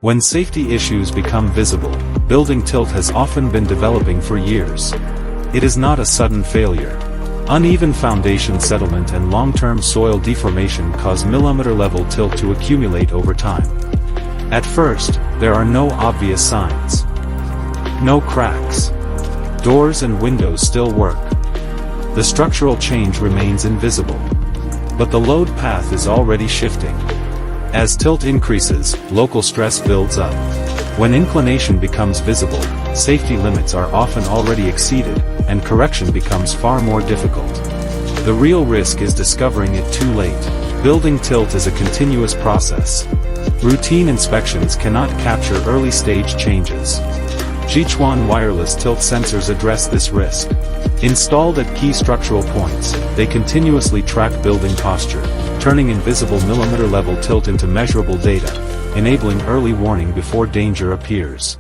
When safety issues become visible, building tilt has often been developing for years. It is not a sudden failure. Uneven foundation settlement and long-term soil deformation cause millimeter-level tilt to accumulate over time. At first, there are no obvious signs. No cracks. Doors and windows still work. The structural change remains invisible. But the load path is already shifting. As tilt increases, local stress builds up. When inclination becomes visible, safety limits are often already exceeded, and correction becomes far more difficult. The real risk is discovering it too late. Building tilt is a continuous process. Routine inspections cannot capture early-stage changes. Zhichuan wireless tilt sensors address this risk. Installed at key structural points, they continuously track building posture, turning invisible millimeter-level tilt into measurable data, enabling early warning before danger appears.